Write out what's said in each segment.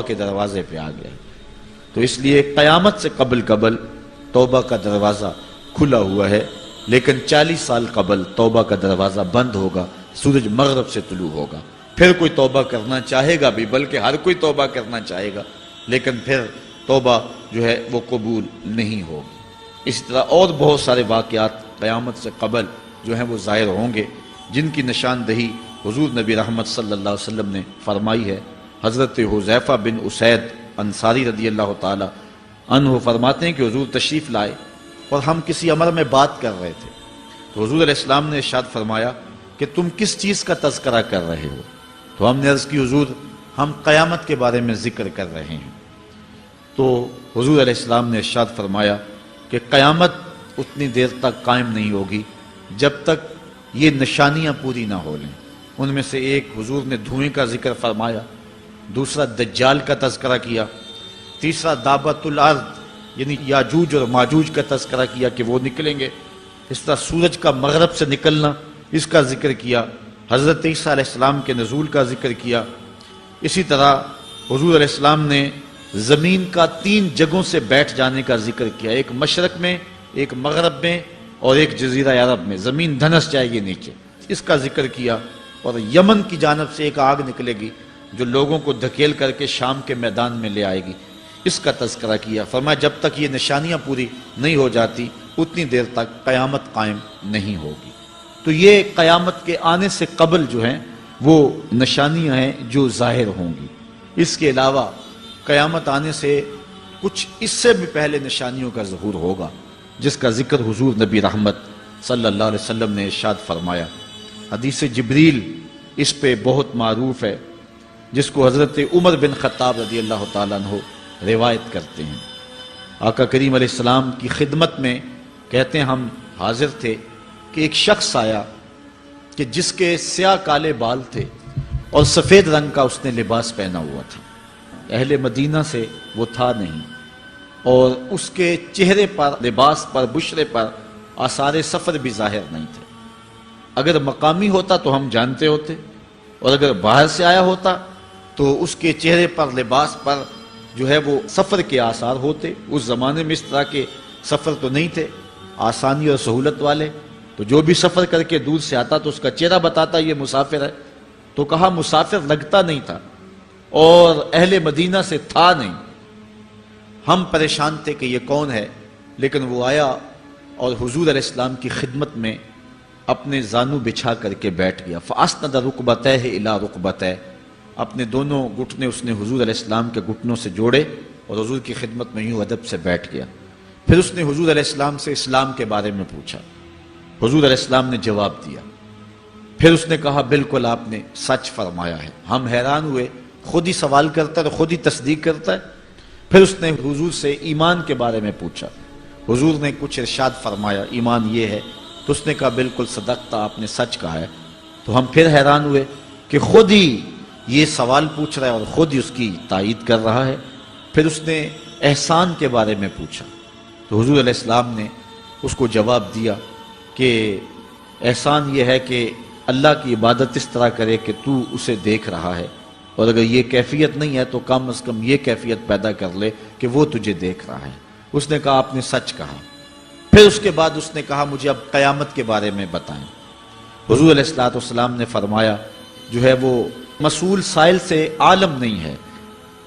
کے دروازے پہ آ گیا. تو اس لیے قیامت سے قبل توبہ کا دروازہ کھلا ہوا ہے، لیکن 40 سال قبل توبہ کا دروازہ بند ہوگا، سورج مغرب سے طلوع ہوگا. پھر کوئی توبہ کرنا چاہے گا بھی، بلکہ ہر کوئی توبہ کرنا چاہے گا، لیکن پھر توبہ جو ہے وہ قبول نہیں ہوگی. اسی طرح اور بہت سارے واقعات قیامت سے قبل جو ہیں وہ ظاہر ہوں گے، جن کی نشاندہی حضور نبی رحمت صلی اللہ علیہ وسلم نے فرمائی ہے. حضرت حذیفہ بن اسید انصاری رضی اللہ تعالی عنہ فرماتے ہیں کہ حضور تشریف لائے اور ہم کسی امر میں بات کر رہے تھے، تو حضور علیہ السلام نے ارشاد فرمایا کہ تم کس چیز کا تذکرہ کر رہے ہو؟ تو ہم نے عرض کی حضور ہم قیامت کے بارے میں ذکر کر رہے ہیں. تو حضور علیہ السلام نے ارشاد فرمایا کہ قیامت اتنی دیر تک قائم نہیں ہوگی جب تک یہ نشانیاں پوری نہ ہو لیں. ان میں سے ایک حضور نے دھوئیں کا ذکر فرمایا، دوسرا دجال کا تذکرہ کیا، تیسرا دابت الارض یعنی یاجوج اور ماجوج کا تذکرہ کیا کہ وہ نکلیں گے. اس طرح سورج کا مغرب سے نکلنا اس کا ذکر کیا، حضرت عیسیٰ علیہ السلام کے نزول کا ذکر کیا. اسی طرح حضور علیہ السلام نے زمین کا 3 جگہوں سے بیٹھ جانے کا ذکر کیا، ایک مشرق میں، ایک مغرب میں اور ایک جزیرہ عرب میں. زمین دھنس جائے گی نیچے، اس کا ذکر کیا. اور یمن کی جانب سے ایک آگ نکلے گی جو لوگوں کو دھکیل کر کے شام کے میدان میں لے آئے گی، اس کا تذکرہ کیا. فرمایا جب تک یہ نشانیاں پوری نہیں ہو جاتی اتنی دیر تک قیامت قائم نہیں ہوگی. تو یہ قیامت کے آنے سے قبل جو ہیں وہ نشانیاں ہیں جو ظاہر ہوں گی. اس کے علاوہ قیامت آنے سے کچھ اس سے بھی پہلے نشانیوں کا ظہور ہوگا، جس کا ذکر حضور نبی رحمت صلی اللہ علیہ وسلم نے ارشاد فرمایا. حدیث جبریل اس پہ بہت معروف ہے، جس کو حضرت عمر بن خطاب رضی اللہ تعالیٰ عنہ روایت کرتے ہیں. آقا کریم علیہ السلام کی خدمت میں کہتے ہیں ہم حاضر تھے کہ ایک شخص آیا کہ جس کے سیاہ کالے بال تھے اور سفید رنگ کا اس نے لباس پہنا ہوا تھا. اہل مدینہ سے وہ تھا نہیں، اور اس کے چہرے پر، لباس پر، بشرے پر آثار سفر بھی ظاہر نہیں تھے. اگر مقامی ہوتا تو ہم جانتے ہوتے، اور اگر باہر سے آیا ہوتا تو اس کے چہرے پر، لباس پر جو ہے وہ سفر کے آثار ہوتے. اس زمانے میں اس طرح کے سفر تو نہیں تھے آسانی اور سہولت والے، تو جو بھی سفر کر کے دور سے آتا تو اس کا چہرہ بتاتا یہ مسافر ہے. تو کہا مسافر لگتا نہیں تھا اور اہل مدینہ سے تھا نہیں. ہم پریشان تھے کہ یہ کون ہے، لیکن وہ آیا اور حضور علیہ السلام کی خدمت میں اپنے زانو بچھا کر کے بیٹھ گیا. فَأَسْنَدَ رُكْبَتَيْهِ إِلَىٰ رُكْبَتَيْهِ، اپنے دونوں گھٹنے اس نے حضور علیہ السلام کے گھٹنوں سے جوڑے اور حضور کی خدمت میں یوں ادب سے بیٹھ گیا. پھر اس نے حضور علیہ السلام سے اسلام کے بارے میں پوچھا. حضور علیہ السلام نے جواب دیا. پھر اس نے کہا بالکل آپ نے سچ فرمایا ہے. ہم حیران ہوئے، خود ہی سوال کرتا ہے اور خود ہی تصدیق کرتا ہے. پھر اس نے حضور سے ایمان کے بارے میں پوچھا. حضور نے کچھ ارشاد فرمایا ایمان یہ ہے، تو اس نے کہا بالکل صدقتا، آپ نے سچ کہا ہے. تو ہم پھر حیران ہوئے کہ خود ہی یہ سوال پوچھ رہا ہے اور خود ہی اس کی تائید کر رہا ہے. پھر اس نے احسان کے بارے میں پوچھا، تو حضور علیہ السلام نے اس کو جواب دیا کہ احسان یہ ہے کہ اللہ کی عبادت اس طرح کرے کہ تو اسے دیکھ رہا ہے، اور اگر یہ کیفیت نہیں ہے تو کم از کم یہ کیفیت پیدا کر لے کہ وہ تجھے دیکھ رہا ہے. اس نے کہا آپ نے سچ کہا. پھر اس کے بعد اس نے کہا مجھے اب قیامت کے بارے میں بتائیں. حضور علیہ السلام نے فرمایا جو ہے وہ مسئول سائل سے عالم نہیں ہے.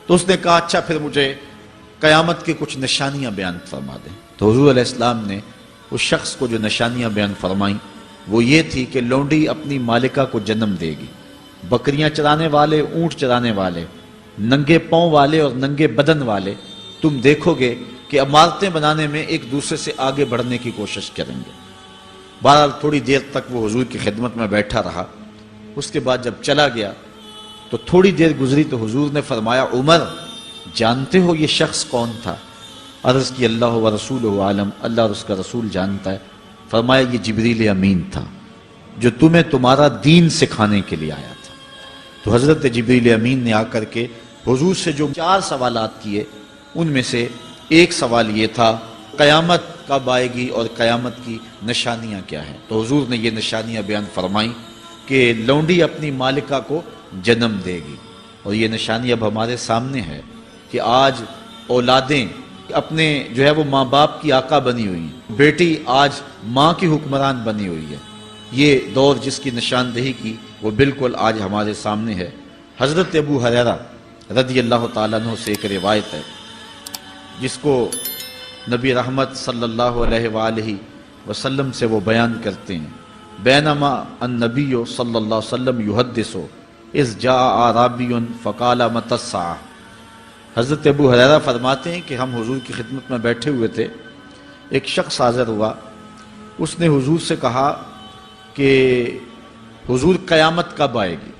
تو اس نے کہا اچھا پھر مجھے قیامت کی کچھ نشانیاں بیان فرما دیں. تو حضور علیہ السلام نے اس شخص کو جو نشانیاں بیان فرمائیں وہ یہ تھی کہ لونڈی اپنی مالکہ کو جنم دے گی. بکریاں چرانے والے، اونٹ چرانے والے، ننگے پاؤں والے اور ننگے بدن والے تم دیکھو گے کہ عمارتیں بنانے میں ایک دوسرے سے آگے بڑھنے کی کوشش کریں گے. بہرحال تھوڑی دیر تک وہ حضور کی خدمت میں بیٹھا رہا. اس کے بعد جب چلا گیا تو تھوڑی دیر گزری تو حضور نے فرمایا عمر جانتے ہو یہ شخص کون تھا؟ عرض کی اللہ و رسولہ عالم، اللہ اور اس کا رسول جانتا ہے. فرمایا یہ جبریل امین تھا جو تمہیں تمہارا دین سکھانے کے لیے آیا تھا. تو حضرت جبریل امین نے آ کر کے حضور سے جو 4 سوالات کیے ان میں سے ایک سوال یہ تھا قیامت کب آئے گی اور قیامت کی نشانیاں کیا ہیں. تو حضور نے یہ نشانیاں بیان فرمائیں کہ لونڈی اپنی مالکہ کو جنم دے گی. اور یہ نشانی اب ہمارے سامنے ہے کہ آج اولادیں اپنے جو ہے وہ ماں باپ کی آقا بنی ہوئی ہیں، بیٹی آج ماں کی حکمران بنی ہوئی ہے۔ یہ دور جس کی نشاندہی کی وہ بالکل آج ہمارے سامنے ہے۔ حضرت ابو ہریرہ رضی اللہ تعالیٰ عنہ سے ایک روایت ہے جس کو نبی رحمت صلی اللہ علیہ وآلہ وسلم سے وہ بیان کرتے ہیں، بینما النبی صلی اللہ علیہ وسلم یحدث اذ جاء اعرابی فقال متی الساعہ۔ حضرت ابو ہریرہ فرماتے ہیں کہ ہم حضور کی خدمت میں بیٹھے ہوئے تھے، ایک شخص حاضر ہوا، اس نے حضور سے کہا کہ حضور قیامت کب آئے گی؟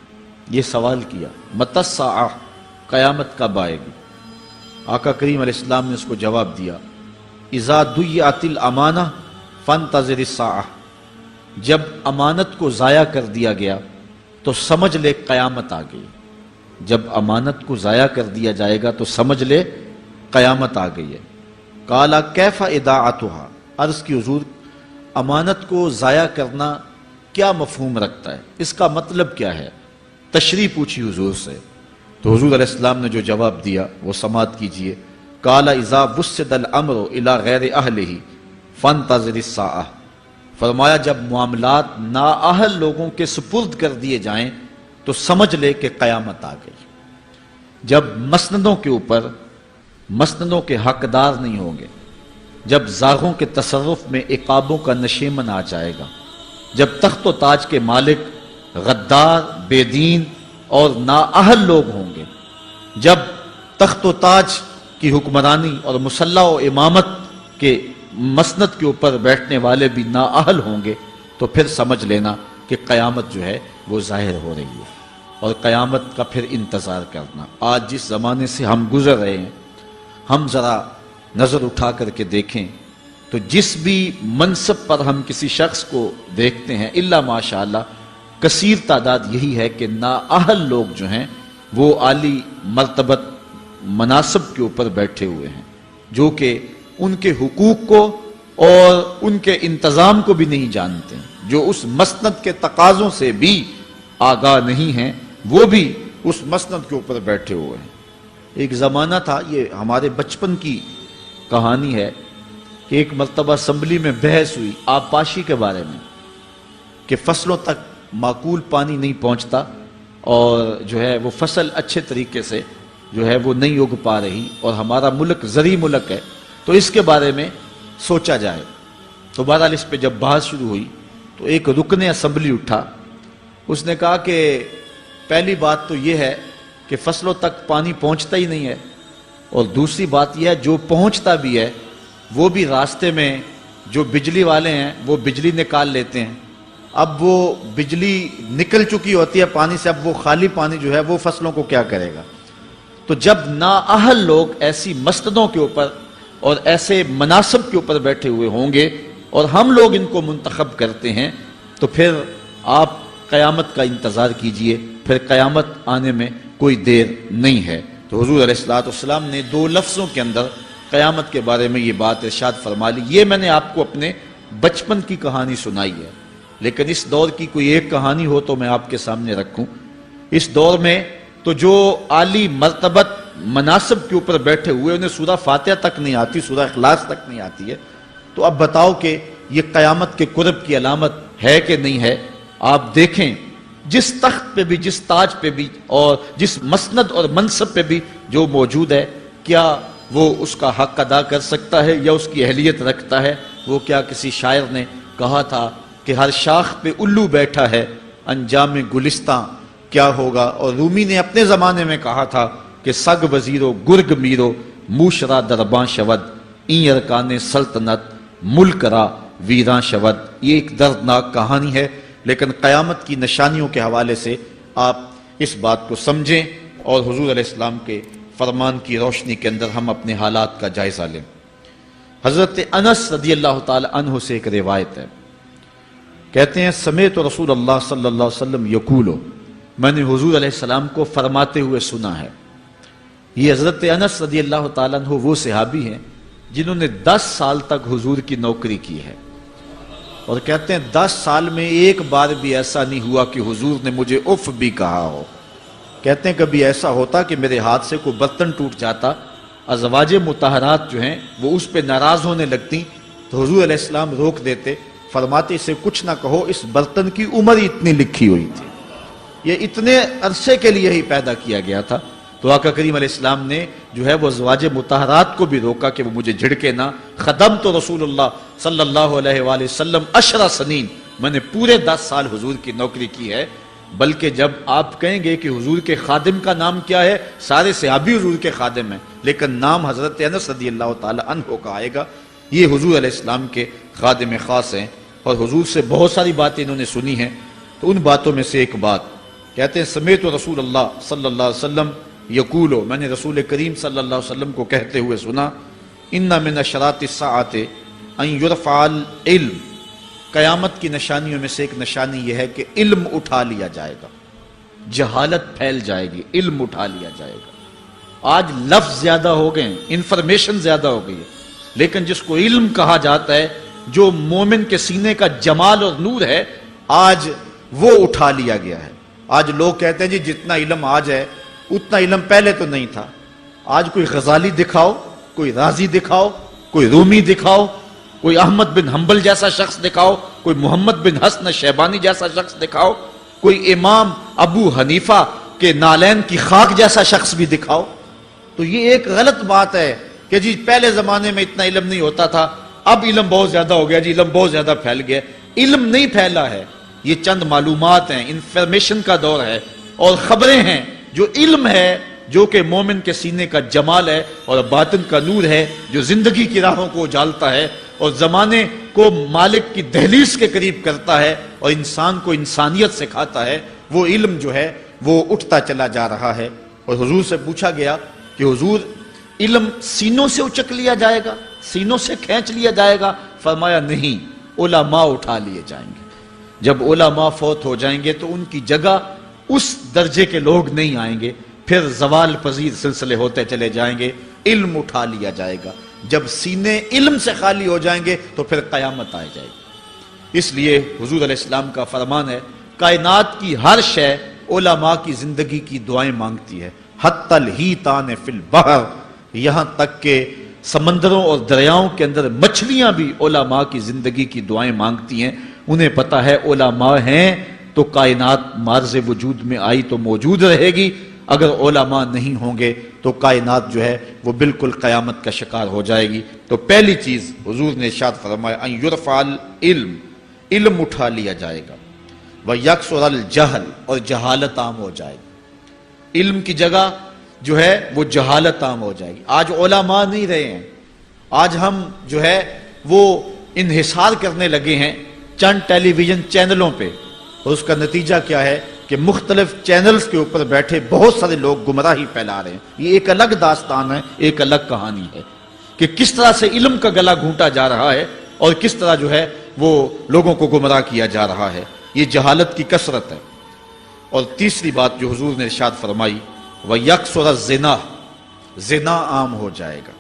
یہ سوال کیا، متی الساعہ، قیامت کب آئے گی؟ آقا کریم علیہ السلام نے اس کو جواب دیا، اذا ضیعت الامانہ فانتظر الساعہ، جب امانت کو ضائع کر دیا گیا تو سمجھ لے قیامت آ گئی۔ جب امانت کو ضائع کر دیا جائے گا تو سمجھ لے قیامت آ گئی ہے۔ قال کیف اضاعتها، عرض کی حضور امانت کو ضائع کرنا کیا مفہوم رکھتا ہے، اس کا مطلب کیا ہے؟ تشریح پوچھی حضور سے، تو حضور علیہ السلام نے جو جواب دیا وہ سماعت کیجئے۔ قال اذا وسد الامر الى غیر اہلہ فانتظر الساعہ، فرمایا جب معاملات نااہل لوگوں کے سپرد کر دیے جائیں تو سمجھ لے کہ قیامت آ گئی۔ جب مسندوں کے اوپر مسندوں کے حقدار نہیں ہوں گے، جب زاغوں کے تصرف میں عقابوں کا نشیمن آ جائے گا، جب تخت و تاج کے مالک غدار، بے دین اور نااہل لوگ ہوں گے، جب تخت و تاج کی حکمرانی اور مسلح و امامت کے مسند کے اوپر بیٹھنے والے بھی نااہل ہوں گے، تو پھر سمجھ لینا کہ قیامت جو ہے وہ ظاہر ہو رہی ہے، اور قیامت کا پھر انتظار کرنا۔ آج جس زمانے سے ہم گزر رہے ہیں، ہم ذرا نظر اٹھا کر کے دیکھیں تو جس بھی منصب پر ہم کسی شخص کو دیکھتے ہیں، الا ماشاءاللہ کثیر تعداد یہی ہے کہ نااہل لوگ جو ہیں وہ عالی مرتبت مناصب کے اوپر بیٹھے ہوئے ہیں، جو کہ ان کے حقوق کو اور ان کے انتظام کو بھی نہیں جانتے ہیں، جو اس مسند کے تقاضوں سے بھی آگاہ نہیں ہیں، وہ بھی اس مسند کے اوپر بیٹھے ہوئے ہیں۔ ایک زمانہ تھا، یہ ہمارے بچپن کی کہانی ہے، کہ ایک مرتبہ اسمبلی میں بحث ہوئی آبپاشی کے بارے میں، کہ فصلوں تک معقول پانی نہیں پہنچتا اور جو ہے وہ فصل اچھے طریقے سے جو ہے وہ نہیں اگ پا رہی، اور ہمارا ملک زرعی ملک ہے، تو اس کے بارے میں سوچا جائے۔ تو بہرحال اس پہ جب بحث شروع ہوئی تو ایک رکن اسمبلی اٹھا، اس نے کہا کہ پہلی بات تو یہ ہے کہ فصلوں تک پانی پہنچتا ہی نہیں ہے، اور دوسری بات یہ ہے جو پہنچتا بھی ہے وہ بھی راستے میں جو بجلی والے ہیں وہ بجلی نکال لیتے ہیں، اب وہ بجلی نکل چکی ہوتی ہے پانی سے، اب وہ خالی پانی جو ہے وہ فصلوں کو کیا کرے گا؟ تو جب نااہل لوگ ایسی مسندوں کے اوپر اور ایسے مناصب کے اوپر بیٹھے ہوئے ہوں گے اور ہم لوگ ان کو منتخب کرتے ہیں، تو پھر آپ قیامت کا انتظار کیجئے، پھر قیامت آنے میں کوئی دیر نہیں ہے۔ تو حضور علیہ الصلوۃ والسلام نے 2 لفظوں کے اندر قیامت کے بارے میں یہ بات ارشاد فرما لی۔ یہ میں نے آپ کو اپنے بچپن کی کہانی سنائی ہے، لیکن اس دور کی کوئی ایک کہانی ہو تو میں آپ کے سامنے رکھوں۔ اس دور میں تو جو عالی مرتبت مناصب کے اوپر بیٹھے ہوئے انہیں سورہ فاتحہ تک نہیں آتی، سورہ اخلاص تک نہیں آتی ہے، تو اب بتاؤ کہ یہ قیامت کے قرب کی علامت ہے کہ نہیں ہے؟ آپ دیکھیں جس تخت پہ بھی، جس تاج پہ بھی، اور جس مسند اور منصب پہ بھی جو موجود ہے، کیا وہ اس کا حق ادا کر سکتا ہے یا اس کی اہلیت رکھتا ہے؟ وہ کیا کسی شاعر نے کہا تھا کہ ہر شاخ پہ الو بیٹھا ہے، انجام گلستاں کیا ہوگا؟ اور رومی نے اپنے زمانے میں کہا تھا کہ سگ وزیرو گرگ میرو موشرا درباں شود، این ارکان سلطنت ملک را ویراں شود۔ یہ ایک دردناک کہانی ہے، لیکن قیامت کی نشانیوں کے حوالے سے آپ اس بات کو سمجھیں اور حضور علیہ السلام کے فرمان کی روشنی کے اندر ہم اپنے حالات کا جائزہ لیں۔ حضرت انس رضی اللہ تعالی عنہ سے ایک روایت ہے، کہتے ہیں سمیت رسول اللہ صلی اللہ علیہ وسلم یقولو، میں نے حضور علیہ السلام کو فرماتے ہوئے سنا ہے۔ یہ حضرت انس رضی اللہ تعالیٰ عنہ وہ صحابی ہیں جنہوں نے 10 سال تک حضور کی نوکری کی ہے، اور کہتے ہیں 10 سال میں ایک بار بھی ایسا نہیں ہوا کہ حضور نے مجھے اف بھی کہا ہو۔ کہتے ہیں کبھی ایسا ہوتا کہ میرے ہاتھ سے کوئی برتن ٹوٹ جاتا، ازواج مطہرات جو ہیں وہ اس پہ ناراض ہونے لگتی تو حضور علیہ السلام روک دیتے، فرماتے اسے کچھ نہ کہو، اس برتن کی عمر ہی اتنی لکھی ہوئی تھی، یہ اتنے عرصے کے لیے ہی پیدا کیا گیا تھا۔ تو آقا کریم علیہ السلام نے جو ہے وہ ازواج مطہرات کو بھی روکا کہ وہ مجھے جھڑکے نہ۔ خدمت رسول اللہ صلی اللہ علیہ وآلہ وسلم 10 سنین، میں نے پورے 10 سال حضور کی نوکری کی ہے۔ بلکہ جب آپ کہیں گے کہ حضور کے خادم کا نام کیا ہے، سارے صحابی حضور کے خادم ہیں، لیکن نام حضرت انس رضی اللہ تعالی عنہ کا آئے گا، یہ حضور علیہ السلام کے خادم خاص ہیں، اور حضور سے بہت ساری باتیں انہوں نے سنی ہیں۔ تو ان باتوں میں سے ایک بات کہتے ہیں، سمیت رسول اللہ صلی اللہ علیہ وسلم یقولو، میں نے رسول کریم صلی اللہ علیہ وسلم کو کہتے ہوئے سنا، ان من اشراط الساعۃ ان یرفع العلم، قیامت کی نشانیوں میں سے ایک نشانی یہ ہے کہ علم اٹھا لیا جائے گا، جہالت پھیل جائے گی، علم اٹھا لیا جائے گا۔ آج لفظ زیادہ ہو گئے ہیں، انفارمیشن زیادہ ہو گئی ہے، لیکن جس کو علم کہا جاتا ہے، جو مومن کے سینے کا جمال اور نور ہے، آج وہ اٹھا لیا گیا ہے۔ آج لوگ کہتے ہیں جی جتنا علم آج ہے اتنا علم پہلے تو نہیں تھا۔ آج کوئی غزالی دکھاؤ، کوئی رازی دکھاؤ، کوئی رومی دکھاؤ، کوئی احمد بن حنبل جیسا شخص دکھاؤ، کوئی محمد بن حسن شیبانی جیسا شخص دکھاؤ، کوئی امام ابو حنیفہ کے نالین کی خاک جیسا شخص بھی دکھاؤ، تو یہ ایک غلط بات ہے کہ جی پہلے زمانے میں اتنا علم نہیں ہوتا تھا، اب علم بہت زیادہ ہو گیا، جی علم بہت زیادہ پھیل گیا۔ علم نہیں پھیلا ہے، یہ چند معلومات ہیں، انفارمیشن کا دور ہے، اور خبریں ہیں۔ جو علم ہے، جو کہ مومن کے سینے کا جمال ہے اور باطن کا نور ہے، جو زندگی کی راہوں کو اجالتا ہے اور زمانے کو مالک کی دہلیز کے قریب کرتا ہے اور انسان کو انسانیت سکھاتا ہے، وہ علم جو ہے وہ اٹھتا چلا جا رہا ہے۔ اور حضور سے پوچھا گیا کہ حضور علم سینوں سے اچک لیا جائے گا، سینوں سے کھینچ لیا جائے گا؟ فرمایا نہیں، علماء اٹھا لیے جائیں گے۔ جب علماء فوت ہو جائیں گے تو ان کی جگہ اس درجے کے لوگ نہیں آئیں گے، پھر زوال پذیر سلسلے ہوتے چلے جائیں گے، علم اٹھا لیا جائے گا۔ جب سینے علم سے خالی ہو جائیں گے تو پھر قیامت آ جائے گی۔ اس لیے حضور علیہ السلام کا فرمان ہے، کائنات کی ہر شے علماء کی زندگی کی دعائیں مانگتی ہے، حتی الحیتان فی البحر، یہاں تک کہ سمندروں اور دریاؤں کے اندر مچھلیاں بھی علماء کی زندگی کی دعائیں مانگتی ہیں۔ انہیں پتا ہے علماء ہیں تو کائنات معرض وجود میں آئی تو موجود رہے گی، اگر علماء نہیں ہوں گے تو کائنات جو ہے وہ بالکل قیامت کا شکار ہو جائے گی۔ تو پہلی چیز حضور نے ارشاد فرمایا، ان یرفع العلم، علم اٹھا لیا جائے گا، ویکثر الجہل، اور جہالت عام ہو جائے گی۔ علم کی جگہ جو ہے وہ جہالت عام ہو جائے گی۔ آج علماء نہیں رہے ہیں، آج ہم جو ہے وہ انحصار کرنے لگے ہیں چند ٹیلی ویژن چینلوں پہ، اور اس کا نتیجہ کیا ہے کہ مختلف چینلز کے اوپر بیٹھے بہت سارے لوگ گمراہی پھیلا رہے ہیں۔ یہ ایک الگ داستان ہے، ایک الگ کہانی ہے کہ کس طرح سے علم کا گلا گھونٹا جا رہا ہے اور کس طرح جو ہے وہ لوگوں کو گمراہ کیا جا رہا ہے۔ یہ جہالت کی کثرت ہے۔ اور تیسری بات جو حضور نے ارشاد فرمائی، وَيَكْثُرَ الزِّنَا، زنا عام ہو جائے گا۔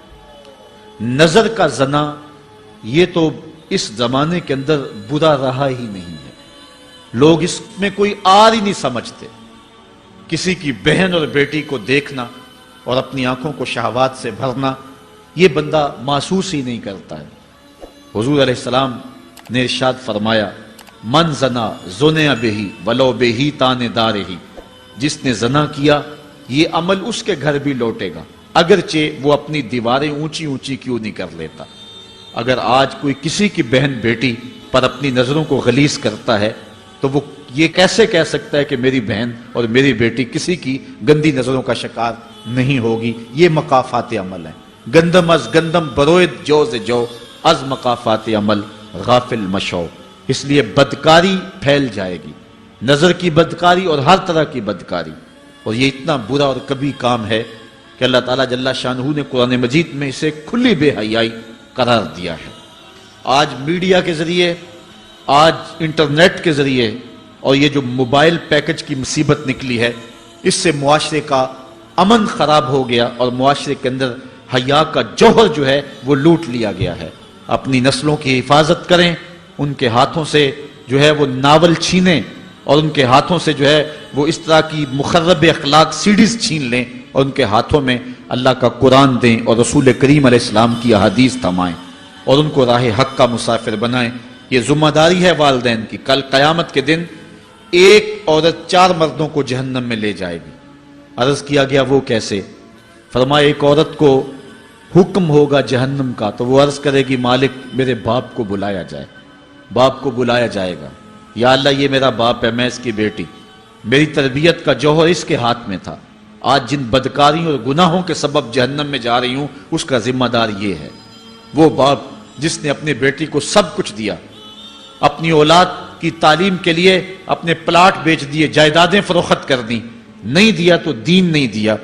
نظر کا زنا یہ تو اس زمانے کے اندر برا رہا ہی نہیں ہے، لوگ اس میں کوئی آر ہی نہیں سمجھتے۔ کسی کی بہن اور بیٹی کو دیکھنا اور اپنی آنکھوں کو شہوات سے بھرنا، یہ بندہ محسوس ہی نہیں کرتا ہے۔ حضور علیہ السلام نے ارشاد فرمایا، من زنا زنیا بہی ولو بہی تان دارہی، جس نے زنا کیا یہ عمل اس کے گھر بھی لوٹے گا، اگرچہ وہ اپنی دیواریں اونچی اونچی کیوں نہیں کر لیتا۔ اگر آج کوئی کسی کی بہن بیٹی پر اپنی نظروں کو غلیظ کرتا ہے تو وہ یہ کیسے کہہ سکتا ہے کہ میری بہن اور میری بیٹی کسی کی گندی نظروں کا شکار نہیں ہوگی؟ یہ مقافات عمل ہیں۔ گندم از گندم بروید جوز جو، از مقافات عمل غافل مشو۔ اس لیے بدکاری پھیل جائے گی، نظر کی بدکاری اور ہر طرح کی بدکاری، اور یہ اتنا برا اور کبھی کام ہے کہ اللہ تعالیٰ جل شانہ نے قرآن مجید میں اسے کھلی بے حیائی قرار دیا ہے۔ آج میڈیا کے ذریعے، آج انٹرنیٹ کے ذریعے، اور یہ جو موبائل پیکج کی مصیبت نکلی ہے، اس سے معاشرے کا امن خراب ہو گیا اور معاشرے کے اندر حیا کا جوہر جو ہے وہ لوٹ لیا گیا ہے۔ اپنی نسلوں کی حفاظت کریں، ان کے ہاتھوں سے جو ہے وہ ناول چھینیں اور ان کے ہاتھوں سے جو ہے وہ اس طرح کی مخرب اخلاق سیڈیز چھین لیں اور ان کے ہاتھوں میں اللہ کا قرآن دیں اور رسول کریم علیہ السلام کی احادیث تھمائیں اور ان کو راہ حق کا مسافر بنائیں. یہ ذمہ داری ہے والدین کی. کل قیامت کے دن ایک عورت 4 مردوں کو جہنم میں لے جائے گی. عرض کیا گیا وہ کیسے؟ فرمایا ایک عورت کو حکم ہوگا جہنم کا تو وہ عرض کرے گی مالک میرے باپ کو بلایا جائے. باپ کو بلایا جائے گا, یا اللہ یہ میرا باپ ہے, میں اس کی بیٹی, میری تربیت کا جوہر اس کے ہاتھ میں تھا, آج جن بدکاریوں اور گناہوں کے سبب جہنم میں جا رہی ہوں اس کا ذمہ دار یہ ہے. وہ باپ جس نے اپنے بیٹی کو سب کچھ دیا, اپنی اولاد کی تعلیم کے لیے اپنے پلاٹ بیچ دیے, جائیدادیں فروخت کر دیں, نہیں دیا تو دین نہیں دیا.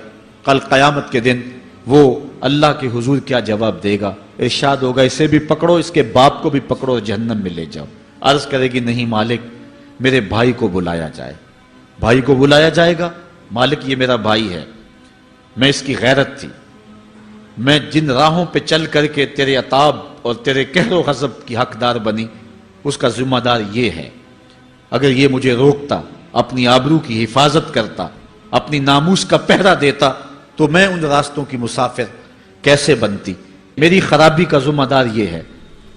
کل قیامت کے دن وہ اللہ کے حضور کیا جواب دے گا؟ ارشاد ہوگا اسے بھی پکڑو, اس کے باپ کو بھی پکڑو اور جہنم میں لے جاؤ. عرض کرے گی نہیں مالک میرے بھائی کو بلایا جائے. بھائی کو بلایا جائے گا, مالک یہ میرا بھائی ہے, میں اس کی غیرت تھی, میں جن راہوں پہ چل کر کے تیرے عتاب اور تیرے قہر و غضب کی حقدار بنی اس کا ذمہ دار یہ ہے. اگر یہ مجھے روکتا, اپنی آبرو کی حفاظت کرتا, اپنی ناموس کا پہرا دیتا تو میں ان راستوں کی مسافر کیسے بنتی؟ میری خرابی کا ذمہ دار یہ ہے.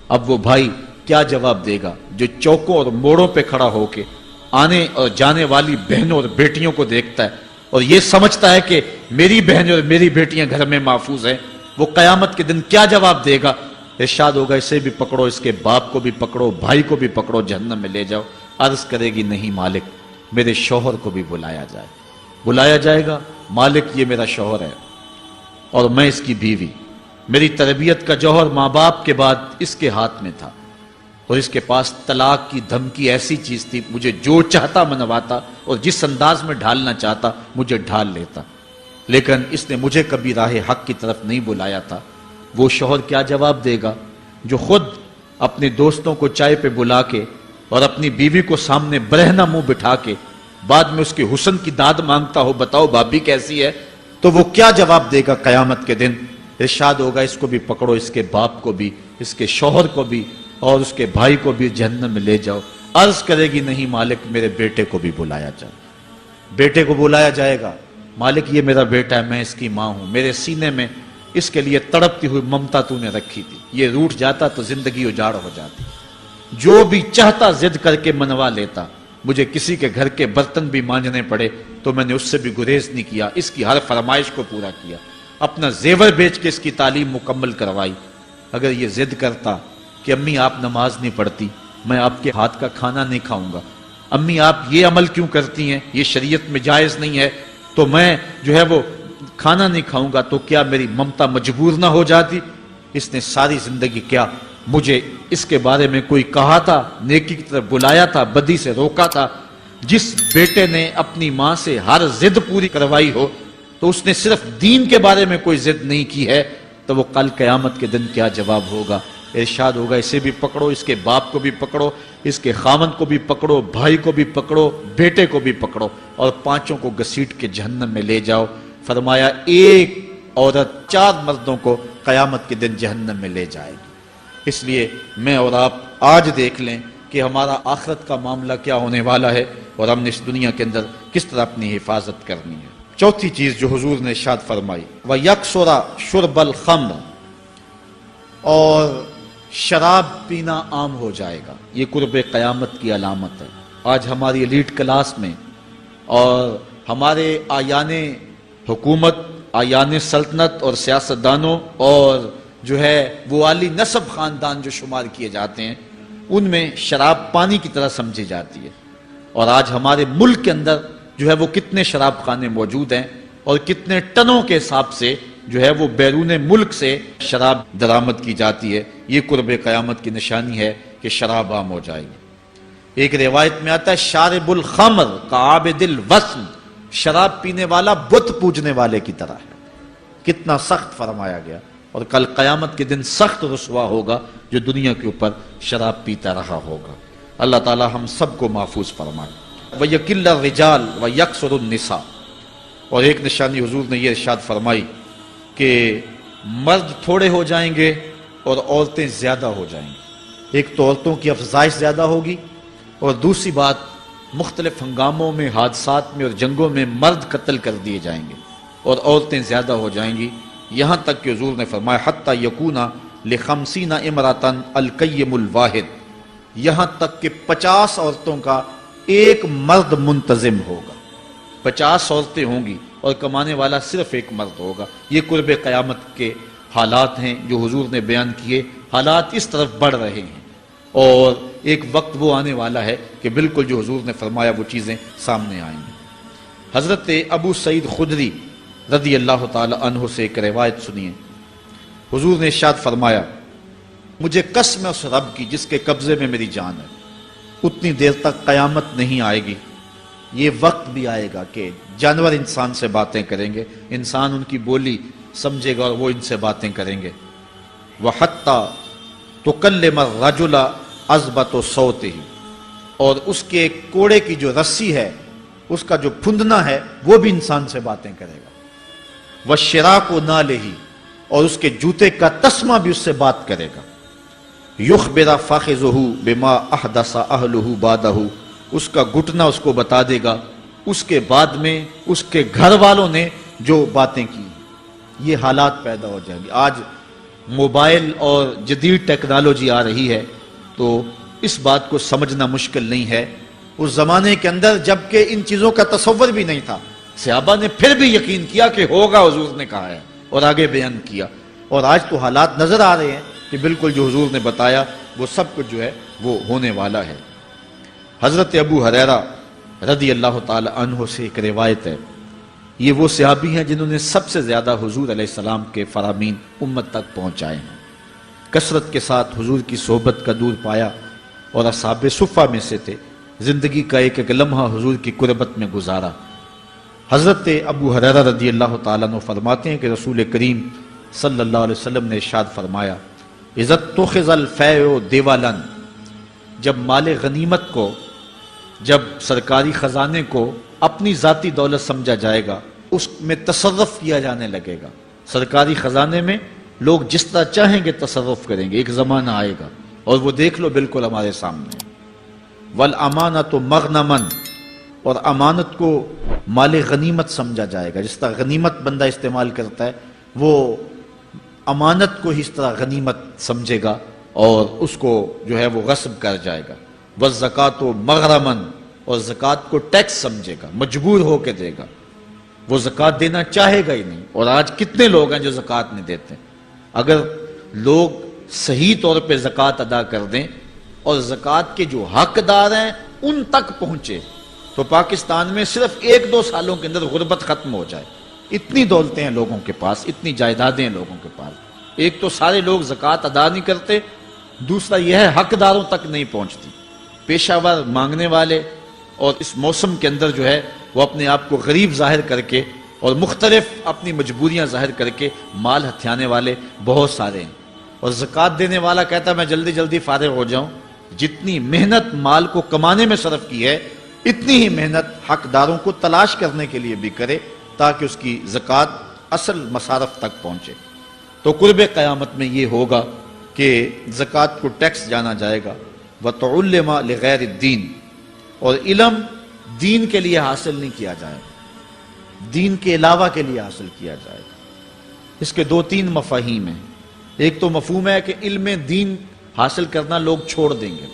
اب وہ بھائی کیا جواب دے گا جو چوکوں اور موڑوں پہ کھڑا ہو کے آنے اور جانے والی بہنوں اور بیٹیوں کو دیکھتا ہے اور یہ سمجھتا ہے کہ میری بہنیں اور میری بیٹیاں گھر میں محفوظ ہیں؟ وہ قیامت کے دن کیا جواب دے گا؟ ارشاد ہوگا اسے بھی پکڑو, اس کے باپ کو بھی پکڑو, بھائی کو بھی پکڑو, جہنم میں لے جاؤ. عرض کرے گی نہیں مالک میرے شوہر کو بھی بلایا جائے. بلایا جائے گا, مالک یہ میرا شوہر ہے اور میں اس کی بیوی, میری تربیت کا جوہر ماں باپ کے بعد اس کے ہاتھ میں تھا اور اس کے پاس طلاق کی دھمکی ایسی چیز تھی, مجھے جو چاہتا منواتا اور جس انداز میں ڈھالنا چاہتا مجھے ڈھال لیتا, لیکن اس نے مجھے کبھی راہ حق کی طرف نہیں بلایا تھا. وہ شوہر کیا جواب دے گا جو خود اپنے دوستوں کو چائے پہ بلا کے اور اپنی بیوی کو سامنے برہنہ منہ بٹھا کے بعد میں اس کے حسن کی داد مانگتا ہو, بتاؤ بھابی کیسی ہے؟ تو وہ کیا جواب دے گا قیامت کے دن؟ ارشاد ہوگا اس کو بھی پکڑو, اس کے باپ کو بھی, اس کے شوہر کو بھی اور اس کے بھائی کو بھی جہنم میں لے جاؤ. عرض کرے گی نہیں مالک میرے بیٹے کو بھی بلایا جائے. بیٹے کو بلایا جائے گا, مالک یہ میرا بیٹا ہے, میں اس کی ماں ہوں, میرے سینے میں اس کے لیے تڑپتی ہوئی ممتا تو نے رکھی تھی, یہ روٹھ جاتا تو زندگی اجاڑ ہو جاتی. جو بھی چاہتا ضد کر کے منوا لیتا, مجھے کسی کے گھر کے برتن بھی مانجنے پڑے تو میں نے اس سے بھی گریز نہیں کیا, اس کی ہر فرمائش کو پورا کیا, اپنا زیور بیچ کے اس کی تعلیم مکمل کروائی. اگر یہ ضد کرتا کہ امی آپ نماز نہیں پڑھتی, میں آپ کے ہاتھ کا کھانا نہیں کھاؤں گا, امی آپ یہ عمل کیوں کرتی ہیں, یہ شریعت میں جائز نہیں ہے, تو میں جو ہے وہ کھانا نہیں کھاؤں گا, تو کیا میری ممتا مجبور نہ ہو جاتی؟ اس نے ساری زندگی کیا مجھے اس کے بارے میں کوئی کہا تھا, نیکی کی طرف بلایا تھا, بدی سے روکا تھا؟ جس بیٹے نے اپنی ماں سے ہر ضد پوری کروائی ہو تو اس نے صرف دین کے بارے میں کوئی ضد نہیں کی ہے, تو وہ کل قیامت کے دن کیا جواب ہوگا؟ ارشاد ہوگا اسے بھی پکڑو, اس کے باپ کو بھی پکڑو, اس کے خامند کو بھی پکڑو, بھائی کو بھی پکڑو, بیٹے کو بھی پکڑو اور پانچوں کو گھسیٹ کے جہنم میں لے جاؤ. فرمایا ایک عورت 4 مردوں کو قیامت کے دن جہنم میں لے جائے گی. اس لیے میں اور آپ آج دیکھ لیں کہ ہمارا آخرت کا معاملہ کیا ہونے والا ہے اور ہم نے اس دنیا کے اندر کس طرح اپنی حفاظت کرنی ہے. چوتھی چیز جو حضور نے ارشاد فرمائی, وَيَكْسُرَ شُرْبَ الْخَمْرِ, اور شراب پینا عام ہو جائے گا. یہ قرب قیامت کی علامت ہے. آج ہماری ایلیٹ کلاس میں اور ہمارے آیان حکومت, آیان سلطنت اور سیاستدانوں اور جو ہے وہ عالی نسب خاندان جو شمار کیے جاتے ہیں, ان میں شراب پانی کی طرح سمجھی جاتی ہے. اور آج ہمارے ملک کے اندر جو ہے وہ کتنے شراب خانے موجود ہیں اور کتنے ٹنوں کے حساب سے جو ہے وہ بیرون ملک سے شراب درآمد کی جاتی ہے. یہ قرب قیامت کی نشانی ہے کہ شراب عام ہو جائے گی. ایک روایت میں آتا ہے شارب الخمر کعابد الوثن, شراب پینے والا بت پوجنے والے کی طرح ہے. کتنا سخت فرمایا گیا. اور کل قیامت کے دن سخت رسوا ہوگا جو دنیا کے اوپر شراب پیتا رہا ہوگا. اللہ تعالی ہم سب کو محفوظ فرمائے. وَيَكِلَّ الرِّجَالِ وَيَكْسُرُ النِّسَاءِ, اور ایک نشانی حضور نے یہ ارشاد فرمائی کہ مرد تھوڑے ہو جائیں گے اور عورتیں زیادہ ہو جائیں گی. ایک تو عورتوں کی افزائش زیادہ ہوگی, اور دوسری بات مختلف ہنگاموں میں، حادثات میں اور جنگوں میں مرد قتل کر دیے جائیں گے اور عورتیں زیادہ ہو جائیں گی، یہاں تک کہ حضور نے فرمایا حتی یکونا لخمسین امراتن القیم الواحد، یہاں تک کہ 50 عورتوں کا ایک مرد منتظم ہوگا۔ 50 عورتیں ہوں گی اور کمانے والا صرف ایک مرد ہوگا۔ یہ قرب قیامت کے حالات ہیں جو حضور نے بیان کیے۔ حالات اس طرف بڑھ رہے ہیں اور ایک وقت وہ آنے والا ہے کہ بالکل جو حضور نے فرمایا وہ چیزیں سامنے آئیں گی۔ حضرت ابو سعید خدری رضی اللہ تعالی عنہ سے ایک روایت سنیے۔ حضور نے ارشاد فرمایا مجھے قسم ہے اس رب کی جس کے قبضے میں میری جان ہے، اتنی دیر تک قیامت نہیں آئے گی، یہ وقت بھی آئے گا کہ جانور انسان سے باتیں کریں گے، انسان ان کی بولی سمجھے گا اور وہ ان سے باتیں کریں گے۔ وَحَتَّى تُكَلِّمَ الرَّجُلَ عَذْبَةُ صَوْتِهِ، اور اس کے کوڑے کی جو رسی ہے، اس کا جو پھندنا ہے، وہ بھی انسان سے باتیں کرے گا۔ وَالشِّرَاكُ نَالِهِ، اور اس کے جوتے کا تسمہ بھی اس سے بات کرے گا۔ یخبر فاخذہ بما احدث اہلہ بعدہ، اس کا گھٹنا اس کو بتا دے گا اس کے بعد میں اس کے گھر والوں نے جو باتیں کی۔ یہ حالات پیدا ہو جائیں گے۔ آج موبائل اور جدید ٹیکنالوجی آ رہی ہے تو اس بات کو سمجھنا مشکل نہیں ہے۔ اس زمانے کے اندر جب کہ ان چیزوں کا تصور بھی نہیں تھا، صحابہ نے پھر بھی یقین کیا کہ ہوگا، حضور نے کہا ہے اور آگے بیان کیا، اور آج تو حالات نظر آ رہے ہیں کہ بالکل جو حضور نے بتایا وہ سب کچھ جو ہے وہ ہونے والا ہے۔ حضرت ابو ہریرہ رضی اللہ تعالی عنہ سے ایک روایت ہے، یہ وہ صحابی ہیں جنہوں نے سب سے زیادہ حضور علیہ السلام کے فرامین امت تک پہنچائے ہیں، کثرت کے ساتھ حضور کی صحبت کا دور پایا اور اصحاب صفہ میں سے تھے، زندگی کا ایک ایک لمحہ حضور کی قربت میں گزارا۔ حضرت ابو ہریرہ رضی اللہ تعالیٰ عنہ فرماتے ہیں کہ رسول کریم صلی اللہ علیہ وسلم نے ارشاد فرمایا اذا اتخذ الفیء دیوالا، جب مال غنیمت کو، جب سرکاری خزانے کو اپنی ذاتی دولت سمجھا جائے گا، اس میں تصرف کیا جانے لگے گا، سرکاری خزانے میں لوگ جس طرح چاہیں گے تصرف کریں گے، ایک زمانہ آئے گا اور وہ دیکھ لو بالکل ہمارے سامنے۔ والامانۃ مغنما، اور امانت کو مال غنیمت سمجھا جائے گا، جس طرح غنیمت بندہ استعمال کرتا ہے وہ امانت کو ہی اس طرح غنیمت سمجھے گا اور اس کو جو ہے وہ غصب کر جائے گا۔ والزکوٰۃ مغرما، اور زکوٰۃ کو ٹیکس سمجھے گا، مجبور ہو کے دے گا، وہ زکوٰۃ دینا چاہے گا ہی نہیں۔ اور آج کتنے لوگ ہیں جو زکوٰۃ نہیں دیتے؟ اگر لوگ صحیح طور پہ زکوٰۃ ادا کر دیں اور زکوٰۃ کے جو حقدار ہیں ان تک پہنچے تو پاکستان میں صرف 1-2 سالوں کے اندر غربت ختم ہو جائے۔ اتنی دولتیں ہیں لوگوں کے پاس، اتنی جائیدادیں ہیں لوگوں کے پاس، ایک تو سارے لوگ زکوٰۃ ادا نہیں کرتے، دوسرا یہ ہے حقداروں تک نہیں پہنچتی۔ پیشہ ور مانگنے والے اور اس موسم کے اندر جو ہے وہ اپنے آپ کو غریب ظاہر کر کے اور مختلف اپنی مجبوریاں ظاہر کر کے مال ہتھیانے والے بہت سارے ہیں، اور زکوٰۃ دینے والا کہتا ہے میں جلدی جلدی فارغ ہو جاؤں۔ جتنی محنت مال کو کمانے میں صرف کی ہے، اتنی ہی محنت حقداروں کو تلاش کرنے کے لیے بھی کرے تاکہ اس کی زکوٰۃ اصل مصارف تک پہنچے۔ تو قرب قیامت میں یہ ہوگا کہ زکوٰۃ کو ٹیکس جانا جائے گا۔ وَتُعُلِّمَ لِغَيْرِ الدِّينِ، اور علم دین کے لیے حاصل نہیں کیا جائے گا، دین کے علاوہ کے لیے حاصل کیا جائے گا۔ اس کے 2-3 مفاہیم ہیں۔ ایک تو مفہوم ہے کہ علم دین حاصل کرنا لوگ چھوڑ دیں گے،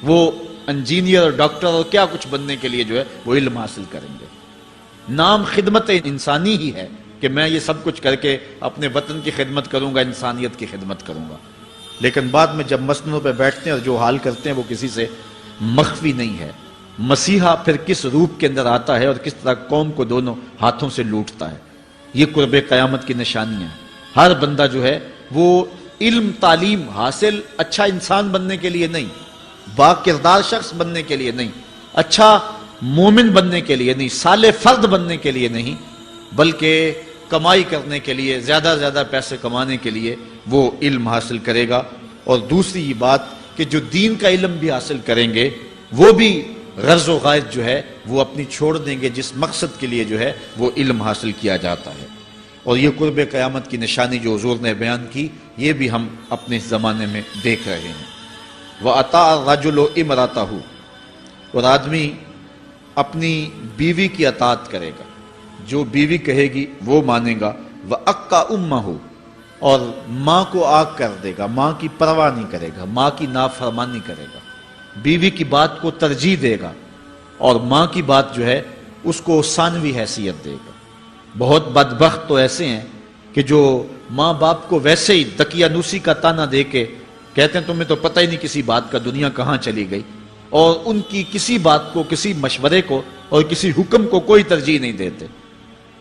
وہ انجینئر اور ڈاکٹر اور کیا کچھ بننے کے لیے جو ہے وہ علم حاصل کریں گے۔ نام خدمت انسانی ہی ہے کہ میں یہ سب کچھ کر کے اپنے وطن کی خدمت کروں گا، انسانیت کی خدمت کروں گا، لیکن بعد میں جب مسندوں پہ بیٹھتے ہیں اور جو حال کرتے ہیں وہ کسی سے مخفی نہیں ہے۔ مسیحا پھر کس روپ کے اندر آتا ہے اور کس طرح قوم کو دونوں ہاتھوں سے لوٹتا ہے، یہ قرب قیامت کی نشانیاں ہیں۔ ہر بندہ جو ہے وہ علم تعلیم حاصل اچھا انسان بننے کے لیے نہیں، با کردار شخص بننے کے لیے نہیں، اچھا مومن بننے کے لیے نہیں، صالح فرد بننے کے لیے نہیں، بلکہ کمائی کرنے کے لیے، زیادہ زیادہ پیسے کمانے کے لیے وہ علم حاصل کرے گا۔ اور دوسری یہ بات کہ جو دین کا علم بھی حاصل کریں گے وہ بھی غرض و غائد جو ہے وہ اپنی چھوڑ دیں گے جس مقصد کے لیے جو ہے وہ علم حاصل کیا جاتا ہے۔ اور یہ قرب قیامت کی نشانی جو حضور نے بیان کی یہ بھی ہم اپنے زمانے میں دیکھ رہے ہیں۔ وَأَطَاعَ الرَّجُلُ امْرَأَتَهُ، اور آدمی اپنی بیوی کی اطاعت کرے گا، جو بیوی کہے گی وہ مانے گا، وَأَقَّى أُمَّهُ، اور ماں کو آگ کر دے گا، ماں کی پرواہ نہیں کرے گا، ماں کی نافرمانی کرے گا، بیوی کی بات کو ترجیح دے گا، اور ماں کی بات جو ہے اس کو ثانوی حیثیت دے گا۔ بہت بدبخت تو ایسے ہیں کہ جو ماں باپ کو ویسے ہی دقیانوسی کا تانا دے کے کہتے ہیں تمہیں تو پتہ ہی نہیں کسی بات کا، دنیا کہاں چلی گئی، اور ان کی کسی بات کو، کسی مشورے کو اور کسی حکم کو کوئی ترجیح نہیں دیتے۔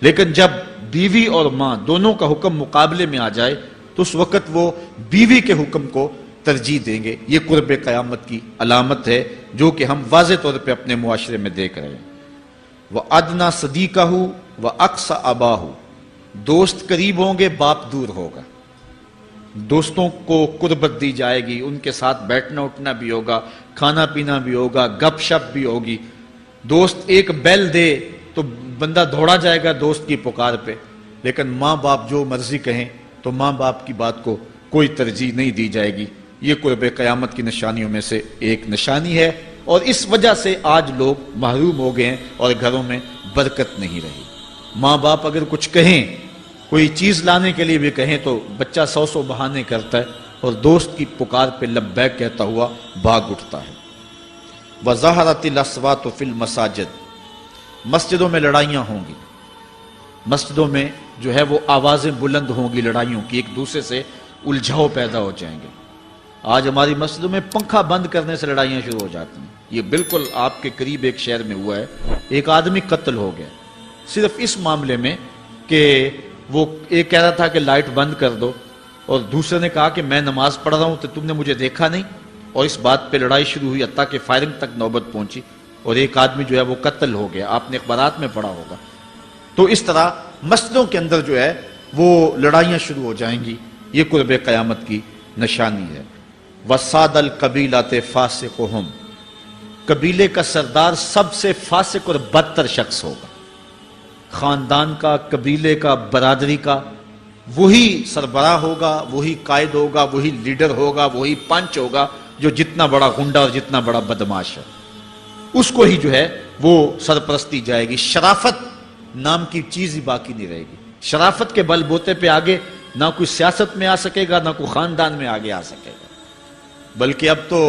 لیکن جب بیوی اور ماں دونوں کا حکم مقابلے میں آ جائے تو اس وقت وہ بیوی کے حکم کو ترجیح دیں گے۔ یہ قرب قیامت کی علامت ہے جو کہ ہم واضح طور پہ اپنے معاشرے میں دیکھ رہے ہیں۔ وَأَدْنَى صَدِيقَهُ وَأَقْصَى أَبَاهُ، دوست قریب ہوں گے، باپ دور ہوگا۔ دوستوں کو قربت دی جائے گی، ان کے ساتھ بیٹھنا اٹھنا بھی ہوگا، کھانا پینا بھی ہوگا، گپ شپ بھی ہوگی۔ دوست ایک بیل دے تو بندہ دوڑا جائے گا دوست کی پکار پہ، لیکن ماں باپ جو مرضی کہیں تو ماں باپ کی بات کو کوئی ترجیح نہیں دی جائے گی۔ یہ قرب قیامت کی نشانیوں میں سے ایک نشانی ہے، اور اس وجہ سے آج لوگ محروم ہو گئے ہیں اور گھروں میں برکت نہیں رہی۔ ماں باپ اگر کچھ کہیں، کوئی چیز لانے کے لیے بھی کہیں تو بچہ 100 بہانے کرتا ہے اور دوست کی پکار پہ لبیک کہتا ہوا بھاگ اٹھتا ہے۔ وَظَهَرَتِ الْأَصْوَاتُ فِي الْمَسَاجِدِ، مسجدوں میں لڑائیاں ہوں گی، مسجدوں میں جو ہے وہ آوازیں بلند ہوں گی لڑائیوں کی، ایک دوسرے سے الجھاؤ پیدا ہو جائیں گے۔ آج ہماری مسجدوں میں پنکھا بند کرنے سے لڑائیاں شروع ہو جاتی ہیں۔ یہ بالکل آپ کے قریب ایک شہر میں ہوا ہے، ایک آدمی قتل ہو گیا صرف اس معاملے میں کہ وہ ایک کہہ رہا تھا کہ لائٹ بند کر دو، اور دوسرے نے کہا کہ میں نماز پڑھ رہا ہوں تو تم نے مجھے دیکھا نہیں، اور اس بات پہ لڑائی شروع ہوئی، حتیٰ کہ فائرنگ تک نوبت پہنچی، اور ایک آدمی جو ہے وہ قتل ہو گیا۔ آپ نے اخبارات میں پڑھا ہوگا۔ تو اس طرح مسجدوں کے اندر جو ہے وہ لڑائیاں شروع ہو جائیں گی، یہ قرب قیامت کی نشانی ہے۔ وَسَادَ الْقَبِيلَةِ فَاسِقُهُمْ، قبیلے کا سردار سب سے فاسق اور بدتر شخص ہوگا۔ خاندان کا، قبیلے کا، برادری کا وہی سربراہ ہوگا، وہی قائد ہوگا، وہی لیڈر ہوگا، وہی پنچ ہوگا جو جتنا بڑا غنڈا اور جتنا بڑا بدماش ہے، اس کو ہی جو ہے وہ سرپرستی جائے گی۔ شرافت نام کی چیز ہی باقی نہیں رہے گی۔ شرافت کے بل بوتے پہ آگے نہ کوئی سیاست میں آ سکے گا، نہ کوئی خاندان میں آگے آ سکے گا، بلکہ اب تو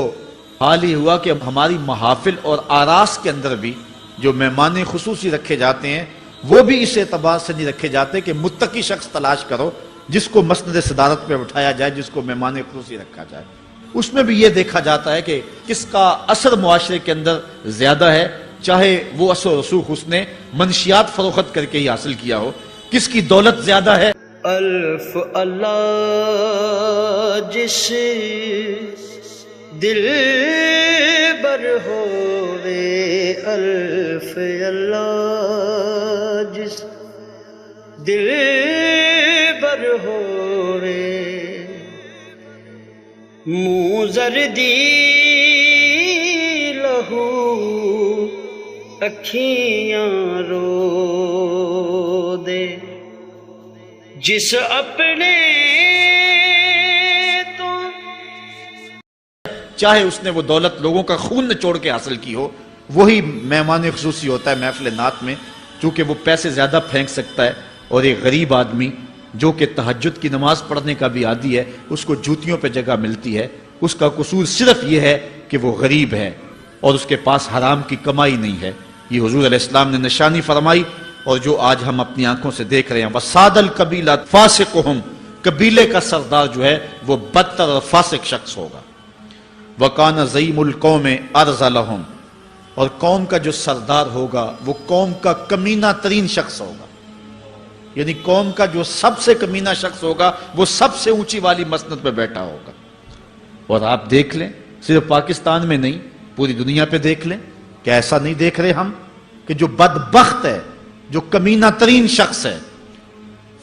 حال ہی ہوا کہ ہماری محافل اور آراس کے اندر بھی جو مہمان خصوصی رکھے جاتے ہیں وہ بھی اس اعتبار سے نہیں رکھے جاتے کہ متقی شخص تلاش کرو جس کو مسند صدارت پہ اٹھایا جائے، جس کو مہمان خصوصی رکھا جائے۔ اس میں بھی یہ دیکھا جاتا ہے کہ کس کا اثر معاشرے کے اندر زیادہ ہے، چاہے وہ اثر و رسوخ اس نے منشیات فروخت کر کے ہی حاصل کیا ہو، کس کی دولت زیادہ ہے۔ الف اللہ جس دل بر ہووے، الف اللہ جس دل بر ہووے، منہ زردی لہو اکھیاں رو دے، جس اپنے تو چاہے اس نے وہ دولت لوگوں کا خون نچوڑ کے حاصل کی ہو، وہی مہمان خصوصی ہوتا ہے محفل نعت میں، چونکہ وہ پیسے زیادہ پھینک سکتا ہے، اور ایک غریب آدمی جو کہ تہجد کی نماز پڑھنے کا بھی عادی ہے، اس کو جوتیوں پہ جگہ ملتی ہے، اس کا قصور صرف یہ ہے کہ وہ غریب ہے اور اس کے پاس حرام کی کمائی نہیں ہے۔ یہ حضور علیہ السلام نے نشانی فرمائی، اور جو آج ہم اپنی آنکھوں سے دیکھ رہے ہیں۔ وَسَادَ الْقَبِيلَةِ فَاسِقُهُمْ، قبیلے کا سردار جو ہے وہ بدتر اور فاسق شخص ہوگا۔ وَكَانَ زَعِيمُ الْقَوْمِ أَرْذَلَهُمْ، اور قوم کا جو سردار ہوگا وہ قوم کا کمینہ ترین شخص ہوگا، یعنی قوم کا جو سب سے کمینہ شخص ہوگا وہ سب سے اونچی والی مسند پہ بیٹھا ہوگا۔ اور آپ دیکھ لیں، صرف پاکستان میں نہیں پوری دنیا پہ دیکھ لیں کہ ایسا نہیں دیکھ رہے ہم کہ جو بدبخت ہے، جو کمینہ ترین شخص ہے،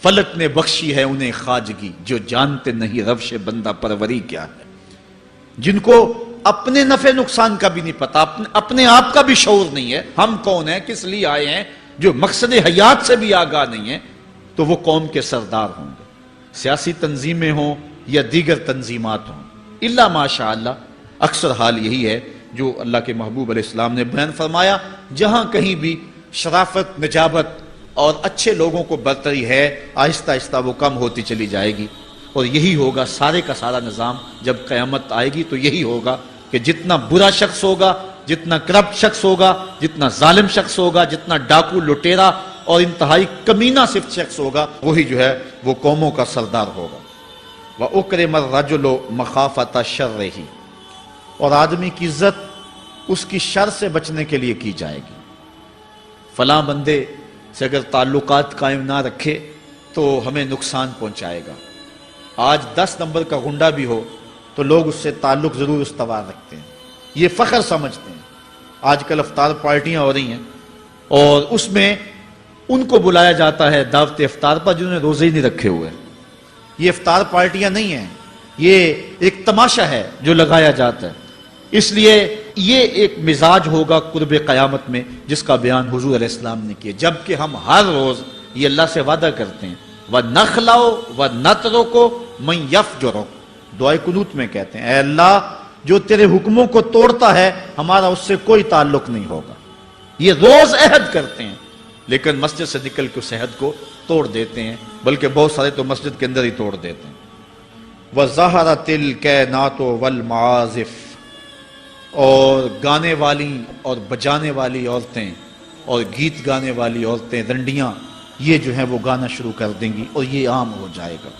فلک نے بخشی ہے انہیں خواجگی، جو جانتے نہیں روش بندہ پروری کیا ہے، جن کو اپنے نفع نقصان کا بھی نہیں پتا، اپنے آپ کا بھی شعور نہیں ہے، ہم کون ہیں، کس لیے آئے ہیں، جو مقصد حیات سے بھی آگاہ نہیں ہے، تو وہ قوم کے سردار ہوں گے، سیاسی تنظیمیں ہوں یا دیگر تنظیمات ہوں۔ الا ماشاء اللہ، اکثر حال یہی ہے جو اللہ کے محبوب علیہ السلام نے بیان فرمایا، جہاں کہیں بھی شرافت، نجابت اور اچھے لوگوں کو برتری ہے، آہستہ آہستہ وہ کم ہوتی چلی جائے گی، اور یہی ہوگا سارے کا سارا نظام جب قیامت آئے گی، تو یہی ہوگا کہ جتنا برا شخص ہوگا، جتنا کرپٹ شخص ہوگا، جتنا ظالم شخص ہوگا، جتنا ڈاکو لٹیرا اور انتہائی کمینہ صفت شخص ہوگا، وہی جو ہے وہ قوموں کا سردار ہوگا۔ وَأُكْرِمَ الرَّجُلُ مَخَافَةَ شَرِّهِ، اور آدمی کی عزت اس کی شر سے بچنے کے لیے کی جائے گی۔ فلاں بندے سے اگر تعلقات قائم نہ رکھے تو ہمیں نقصان پہنچائے گا۔ آج 10 نمبر کا غنڈہ بھی ہو تو لوگ اس سے تعلق ضرور استوار رکھتے ہیں، یہ فخر سمجھتے ہیں۔ آج کل افطار پارٹیاں ہو رہی ہیں اور اس میں ان کو بلایا جاتا ہے دعوت افطار پر جنہوں نے روزے ہی نہیں رکھے ہوئے۔ یہ افطار پارٹیاں نہیں ہیں، یہ ایک تماشا ہے جو لگایا جاتا ہے۔ اس لیے یہ ایک مزاج ہوگا قرب قیامت میں جس کا بیان حضور علیہ السلام نے کیا، جبکہ ہم ہر روز یہ اللہ سے وعدہ کرتے ہیں وَنَخْلَعُ وَنَتْرُكُ مَن يَفْجُرُ، دعائے قنوت میں کہتے ہیں اے اللہ جو تیرے حکموں کو توڑتا ہے ہمارا اس سے کوئی تعلق نہیں ہوگا۔ یہ روز عہد کرتے ہیں لیکن مسجد سے نکل کے اس عہد کو توڑ دیتے ہیں، بلکہ بہت سارے تو مسجد کے اندر ہی توڑ دیتے ہیں۔ وَظَهَرَتِ الْكَيْنَاتُ وَالْمَعَازِفُ، اور گانے والی اور بجانے والی عورتیں اور گیت گانے والی عورتیں، رنڈیاں، یہ جو ہیں وہ گانا شروع کر دیں گی اور یہ عام ہو جائے گا۔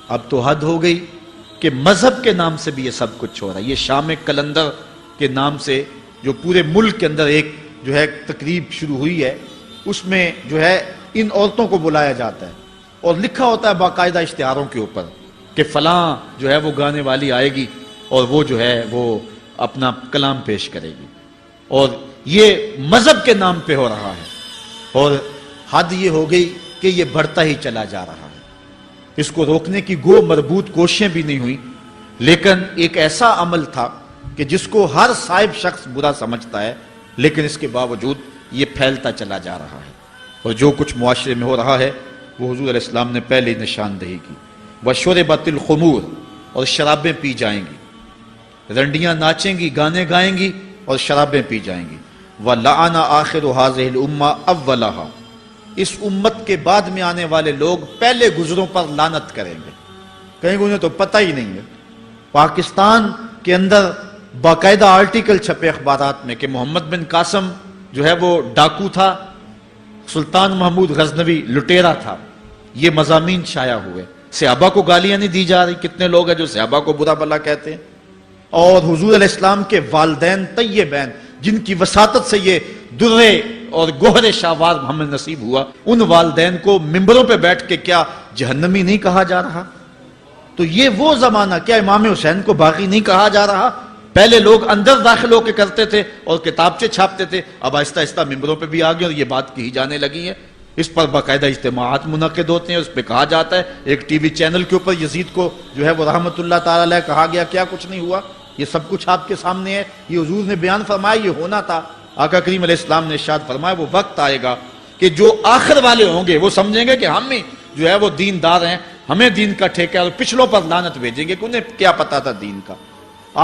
اب تو حد ہو گئی کہ مذہب کے نام سے بھی یہ سب کچھ ہو رہا ہے۔ یہ شام کلندر کے نام سے جو پورے ملک کے اندر ایک جو ہے تقریب شروع ہوئی ہے، اس میں جو ہے ان عورتوں کو بلایا جاتا ہے اور لکھا ہوتا ہے باقاعدہ اشتہاروں کے اوپر کہ فلاں جو ہے وہ گانے والی آئے گی اور وہ جو ہے وہ اپنا کلام پیش کرے گی، اور یہ مذہب کے نام پہ ہو رہا ہے۔ اور حد یہ ہو گئی کہ یہ بڑھتا ہی چلا جا رہا ہے۔ اس کو روکنے کی گو مربوط کوششیں بھی نہیں ہوئی، لیکن ایک ایسا عمل تھا کہ جس کو ہر صاحب شخص برا سمجھتا ہے، لیکن اس کے باوجود یہ پھیلتا چلا جا رہا ہے، اور جو کچھ معاشرے میں ہو رہا ہے وہ حضور علیہ السلام نے پہلے ہی نشاندہی کی۔ وَشُرِبَتِ الْخُمُورُ، اور شرابیں پی جائیں گی، رنڈیاں ناچیں گی، گانے گائیں گی اور شرابیں پی جائیں گی۔ وَلَعَنَ آخِرُ هَذِهِ الْأُمَّةِ أَوَّلَهَا، اس امت کے بعد میں آنے والے لوگ پہلے گزروں پر لعنت کریں گے، کہیں گے انہیں تو پتہ ہی نہیں ہے۔ پاکستان کے اندر باقاعدہ آرٹیکل چھپے اخبارات میں کہ محمد بن قاسم جو ہے وہ ڈاکو تھا، سلطان محمود غزنوی لٹیرا تھا، یہ مضامین شائع ہوئے۔ صحابہ کو گالیاں نہیں دی جا رہی، کتنے لوگ ہیں جو صحابہ کو برا بھلا کہتے ہیں، اور حضور علیہ السلام کے والدین طیبین جن کی وساطت سے یہ درے اور گوہر شاہوار محمد نصیب ہوا، ان والدین کو ممبروں پہ بیٹھ کے کیا جہنمی نہیں کہا جا رہا؟ تو یہ وہ زمانہ، کیا امام حسین کو باغی نہیں کہا جا رہا؟ پہلے لوگ اندر داخل ہو کے کرتے تھے اور کتابچے چھاپتے تھے، اب آہستہ آہستہ ممبروں پہ بھی آ گئے اور یہ بات کہی جانے لگی ہے۔ اس پر باقاعدہ اجتماعات منعقد ہوتے ہیں، اس پہ کہا جاتا ہے۔ ایک ٹی وی چینل کے اوپر یزید کو جو ہے وہ رحمت اللہ تعالی علیہ کہا گیا، کیا کچھ نہیں ہوا، یہ سب کچھ آپ کے سامنے ہے، یہ حضور نے بیان فرمایا، یہ ہونا تھا۔ آقا کریم علیہ السلام نے ارشاد فرمایا وہ وقت آئے گا کہ جو آخر والے ہوں گے وہ سمجھیں گے کہ ہم ہی جو ہے وہ دیندار ہیں، ہمیں دین کا ٹھیکہ ہے، اور پچھلوں پر لعنت بھیجیں گے کہ انہیں کیا پتا تھا دین کا۔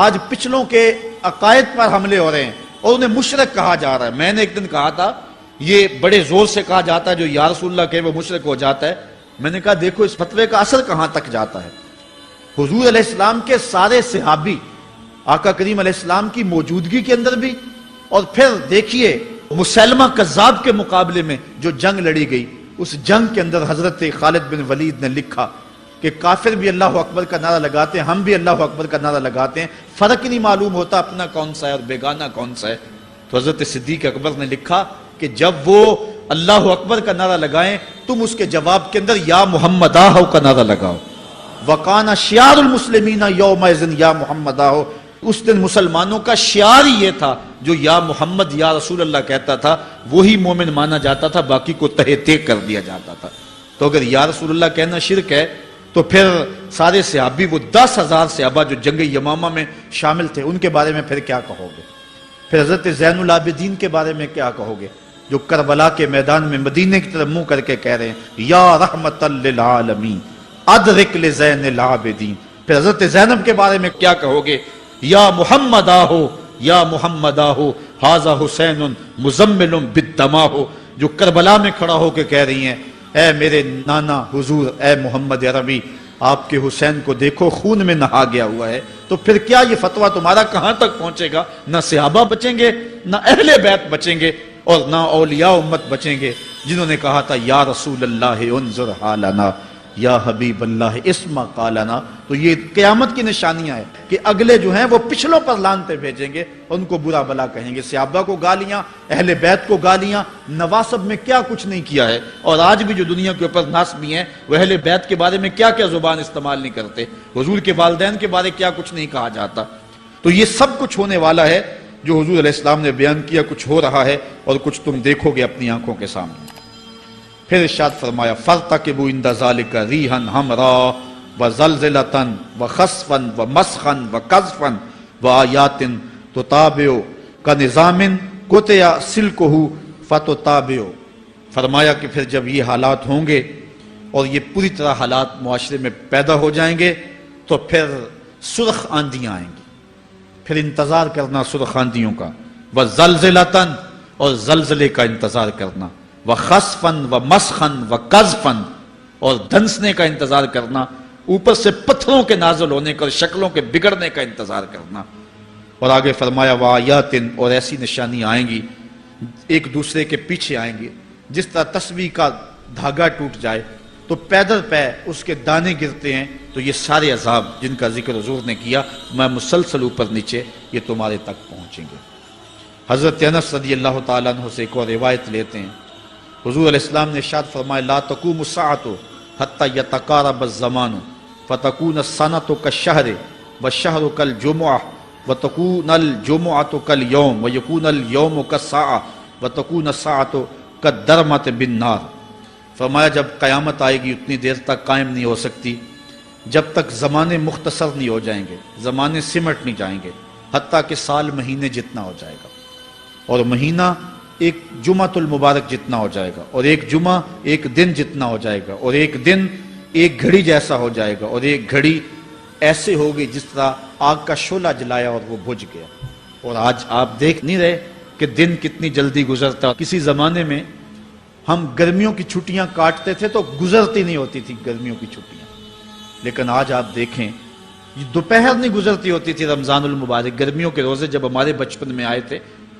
آج پچھلوں کے عقائد پر حملے ہو رہے ہیں اور انہیں مشرک کہا جا رہا ہے۔ میں نے ایک دن کہا تھا یہ بڑے زور سے کہا جاتا ہے جو یا رسول اللہ کہے وہ مشرک ہو جاتا ہے۔ میں نے کہا دیکھو اس فتوے کا اثر کہاں تک جاتا ہے۔ حضور علیہ السلام کے سارے صحابی آقا کریم علیہ السلام کی موجودگی کے اندر بھی، اور پھر دیکھیے مسلمہ کذاب کے مقابلے میں جو جنگ لڑی گئی، اس جنگ کے اندر حضرت خالد بن ولید نے لکھا کہ کافر بھی اللہ اکبر کا نعرہ لگاتے ہیں، ہم بھی اللہ اکبر کا نعرہ لگاتے ہیں، فرق ہی نہیں معلوم ہوتا اپنا کون سا ہے اور بیگانہ کون سا ہے۔ تو حضرت صدیق اکبر نے لکھا کہ جب وہ اللہ اکبر کا نعرہ لگائیں تم اس کے جواب کے اندر یا محمد آہو کا نعرہ لگاؤ۔ وَقَانَ شِعَارُ الْمُسْلِمِينَ يَوْمَئِذٍ یا محمد آہو، اس دن مسلمانوں کا شعار ہی یہ تھا، جو یا محمد یا رسول اللہ کہتا تھا وہی مومن مانا جاتا تھا، باقی کو تہہ تیگ کر دیا جاتا تھا۔ تو اگر یا رسول اللہ کہنا شرک ہے تو پھر سارے صحابی، وہ 10,000 صحابہ جو جنگ یمامہ میں شامل تھے، ان کے بارے میں پھر کیا کہو گے؟ پھر حضرت زین العابدین کے بارے میں کیا کہو گے جو کربلا کے میدان میں مدینے کی طرف منہ کر کے کہہ رہے ہیں یا رحمت للعالمین ادرک لزین العابدین۔ پھر حضرت زینب کے بارے میں کیا کہو گے؟ یا محمد آہو یا محمدہ ہو حاذا حسین مزمل بالدما ہو، جو کربلا میں کھڑا ہو کے کہہ رہی ہیں اے میرے نانا حضور، اے محمد عربی، آپ کے حسین کو دیکھو خون میں نہا گیا ہوا ہے، تو پھر کیا یہ فتویٰ تمہارا کہاں تک پہنچے گا؟ نہ صحابہ بچیں گے، نہ اہل بیت بچیں گے، اور نہ اولیاء امت بچیں گے، جنہوں نے کہا تھا یا رسول اللہ انظر حالنا یا حبیب اللہ اسمع قالنا۔ تو یہ قیامت کی نشانیاں ہیں کہ اگلے جو ہیں وہ پچھلوں پر لعنتیں بھیجیں گے، ان کو برا بلا کہیں گے، صحابہ کو گالیاں، اہل بیت کو گالیاں، نواسب میں کیا کچھ نہیں کیا ہے، اور آج بھی جو دنیا کے اوپر ناسبی ہیں وہ اہل بیت کے بارے میں کیا کیا زبان استعمال نہیں کرتے، حضور کے والدین کے بارے کیا کچھ نہیں کہا جاتا۔ تو یہ سب کچھ ہونے والا ہے جو حضور علیہ السلام نے بیان کیا، کچھ ہو رہا ہے اور کچھ تم دیکھو گے اپنی آنکھوں کے سامنے۔ پھر ارشاد فرمایا فَارْتَقِبُوا عِنْدَ ذَلِكَ رِيحًا حَمْرَاءَ وَزَلْزَلَةً وَخَسْفًا وَمَسْخًا وَقَذْفًا وَآيَاتٍ تُتَابِعُ كَنِظَامٍ قُطِعَ سِلْكُهُ فَتُتَابِعُ۔ فرمایا کہ پھر جب یہ حالات ہوں گے اور یہ پوری طرح حالات معاشرے میں پیدا ہو جائیں گے تو پھر سرخ آندیاں آئیں گی، پھر انتظار کرنا سرخ آندیوں کا، وَزَلْزَلَةً اور زلزلے کا انتظار کرنا، وَخَسْفًا وَمَسْخًا وَقَذْفًا اور دھنسنے کا انتظار کرنا، اوپر سے پتھروں کے نازل ہونے کا اور شکلوں کے بگڑنے کا انتظار کرنا۔ اور آگے فرمایا وَآيَاتٍ اور ایسی نشانیاں آئیں گی ایک دوسرے کے پیچھے آئیں گی، جس طرح تسبیح کا دھاگا ٹوٹ جائے تو پیدل پہ اس کے دانے گرتے ہیں، تو یہ سارے عذاب جن کا ذکر حضور نے کیا میں مسلسل اوپر نیچے یہ تمہارے تک پہنچیں گے۔ حضرت انس رضی اللہ تعالیٰ عنہ سے ایک اور روایت لیتے ہیں، حضور علیہ السلام نے ارشاد فرمایا لا تقوم الساعة حتى يتقارب الزمان فتكون السنة كالشهر والشهر كالجمعة وتكون الجمعة كاليوم ويكون اليوم كالساعة وتكون الساعة كالدرمة بالنار۔ فرمایا جب قیامت آئے گی اتنی دیر تک قائم نہیں ہو سکتی جب تک زمانے مختصر نہیں ہو جائیں گے، زمانے سمٹ نہیں جائیں گے، حتیٰ کہ سال مہینے جتنا ہو جائے گا، اور مہینہ ایک جمعۃ المبارک جتنا ہو جائے گا، اور ایک جمعہ ایک دن جتنا ہو جائے گا، اور ایک دن ایک گھڑی جیسا ہو جائے گا، اور ایک گھڑی ایسے ہوگی جس طرح آگ کا شعلہ جلایا اور وہ بجھ گیا۔ اور آج آپ دیکھ نہیں رہے کہ دن کتنی جلدی گزرتا۔ کسی زمانے میں ہم گرمیوں کی چھٹیاں کاٹتے تھے تو گزرتی نہیں ہوتی تھی گرمیوں کی چھٹیاں، لیکن آج آپ دیکھیں یہ دوپہر نہیں گزرتی ہوتی تھی۔ رمضان المبارک گرمیوں کے روزے جب ہمارے بچپن میں آئے تھے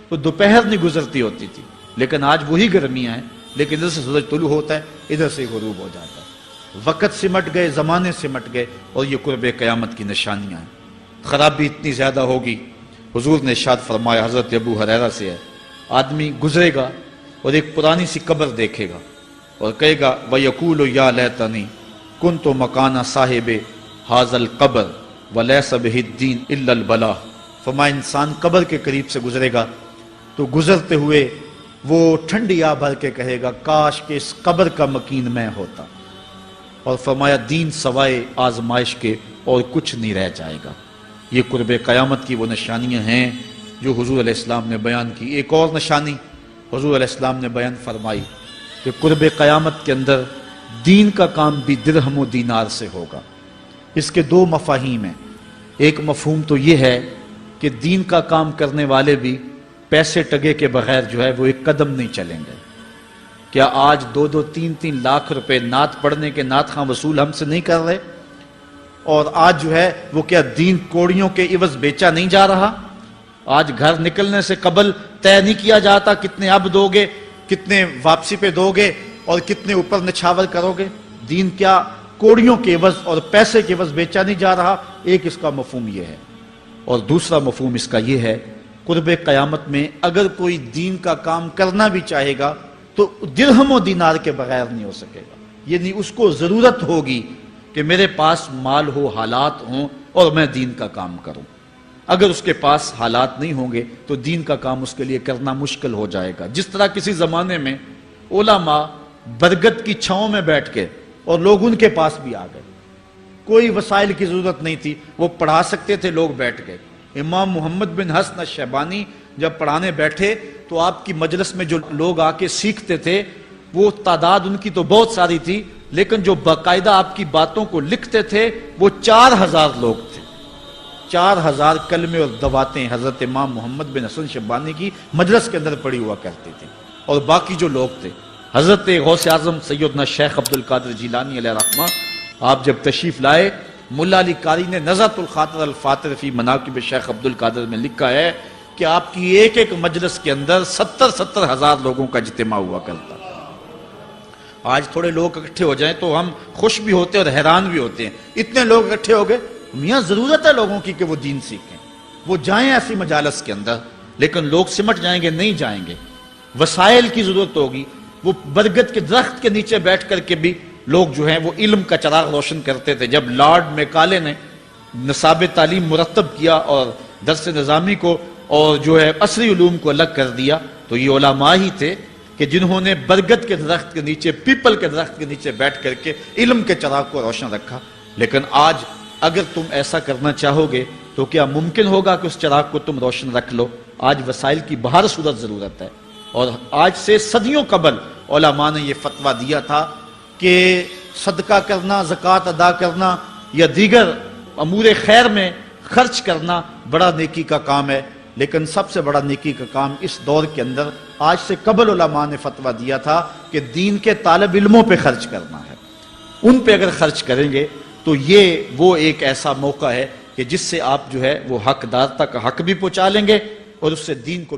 تو دوپہر نہیں گزرتی ہوتی تھی، لیکن آج وہی گرمیاں ہیں، لیکن ادھر سے سورج طلوع ہوتا ہے ادھر سے غروب ہو جاتا ہے۔ وقت سمٹ گئے، زمانے سمٹ گئے، اور یہ قرب قیامت کی نشانیاں ہیں۔ خرابی اتنی زیادہ ہوگی، حضور نے ارشاد فرمایا حضرت ابو ہریرہ سے ہے، آدمی گزرے گا اور ایک پرانی سی قبر دیکھے گا اور کہے گا وَيَقُولُ يَا لَيْتَنِي كُنْتُ مَكَانَ صَاحِبِ هَذَا الْقَبْرِ وَلَيْسَ بِهِ الدِّينُ إِلَّا الْبَلَاغُ۔ فرمایا انسان قبر کے قریب سے گزرے گا تو گزرتے ہوئے وہ ٹھنڈی آہ بھر کے کہے گا کاش کہ اس قبر کا مکین میں ہوتا، اور فرمایا دین سوائے آزمائش کے اور کچھ نہیں رہ جائے گا۔ یہ قرب قیامت کی وہ نشانیاں ہیں جو حضور علیہ السلام نے بیان کی۔ ایک اور نشانی حضور علیہ السلام نے بیان فرمائی کہ قرب قیامت کے اندر دین کا کام بھی درہم و دینار سے ہوگا۔ اس کے دو مفاہیم ہیں۔ ایک مفہوم تو یہ ہے کہ دین کا کام کرنے والے بھی پیسے ٹگے کے بغیر جو ہے وہ ایک قدم نہیں چلیں گے۔ کیا آج 2-2 3-3 لاکھ روپے نعت پڑھنے کے نعت خواں وصول ہم سے نہیں کر رہے؟ اور آج جو ہے وہ کیا دین کوڑیوں کے عوض بیچا نہیں جا رہا؟ آج گھر نکلنے سے قبل طے نہیں کیا جاتا کتنے اب دو گے، کتنے واپسی پہ دو گے اور کتنے اوپر نچھاور کرو گے؟ دین کیا کوڑیوں کے عوض اور پیسے کے عوض بیچا نہیں جا رہا؟ ایک اس کا مفہوم یہ ہے، اور دوسرا مفہوم اس کا یہ ہے قرب قیامت میں اگر کوئی دین کا کام کرنا بھی چاہے گا تو درہم و دینار کے بغیر نہیں ہو سکے گا۔ یعنی اس کو ضرورت ہوگی کہ میرے پاس مال ہو، حالات ہوں اور میں دین کا کام کروں۔ اگر اس کے پاس حالات نہیں ہوں گے تو دین کا کام اس کے لیے کرنا مشکل ہو جائے گا۔ جس طرح کسی زمانے میں علماء برگد کی چھاؤں میں بیٹھ کے اور لوگ ان کے پاس بھی آ گئے، کوئی وسائل کی ضرورت نہیں تھی، وہ پڑھا سکتے تھے، لوگ بیٹھ گئے۔ امام محمد بن حسن الشیبانی جب پڑھانے بیٹھے تو آپ کی مجلس میں جو لوگ آ کے سیکھتے تھے وہ تعداد ان کی تو بہت ساری تھی، لیکن جو باقاعدہ آپ کی باتوں کو لکھتے تھے وہ 4000 لوگ تھے۔ 4000 کلمے اور دواتیں حضرت امام محمد بن حسن شیبانی کی مجلس کے اندر پڑی ہوا کرتی تھی. اور باقی جو لوگ تھے، حضرت غوث اعظم سیدنا شیخ عبد القادر جیلانی علیہ رحمہ، آپ جب تشریف لائے، ملا علی قاری نے نزہۃ الخاطر الفاتر فی مناقب شیخ عبد القادر میں لکھا ہے کہ آپ کی ایک ایک مجلس کے اندر 70 ہزار لوگوں کا اجتماع ہوا کرتا. آج تھوڑے لوگ اکٹھے ہو جائیں تو ہم خوش بھی ہوتے ہیں اور حیران بھی ہوتے ہیں، اتنے لوگ اکٹھے ہو گئے. میاں ضرورت ہے لوگوں کی کہ وہ دین سیکھیں، وہ جائیں ایسی مجالس کے اندر، لیکن لوگ سمٹ جائیں گے، نہیں جائیں گے. وسائل کی ضرورت ہوگی. وہ برگد کے درخت کے نیچے بیٹھ کر کے بھی لوگ جو ہیں وہ علم کا چراغ روشن کرتے تھے. جب لارڈ میکالے نے نصاب تعلیم مرتب کیا اور درس نظامی کو اور جو ہے عصری علوم کو الگ کر دیا، تو یہ علماء ہی تھے کہ جنہوں نے برگد کے درخت کے نیچے، پیپل کے درخت کے نیچے بیٹھ کر کے علم کے چراغ کو روشن رکھا. لیکن آج اگر تم ایسا کرنا چاہو گے تو کیا ممکن ہوگا کہ اس چراغ کو تم روشن رکھ لو؟ آج وسائل کی بہر صورت ضرورت ہے. اور آج سے صدیوں قبل علماء نے یہ فتویٰ دیا تھا کہ صدقہ کرنا، زکوٰۃ ادا کرنا یا دیگر امور خیر میں خرچ کرنا بڑا نیکی کا کام ہے. لیکن سب سے بڑا نیکی کا کام اس دور کے اندر آج سے قبل علماء نے فتویٰ دیا تھا کہ دین کے طالب علموں پہ خرچ کرنا ہے. ان پہ اگر خرچ کریں گے تو یہ وہ ایک ایسا موقع ہے کہ جس سے آپ جو ہے وہ حقدار تک حق بھی پہنچا لیں گے اور اس سے دین کو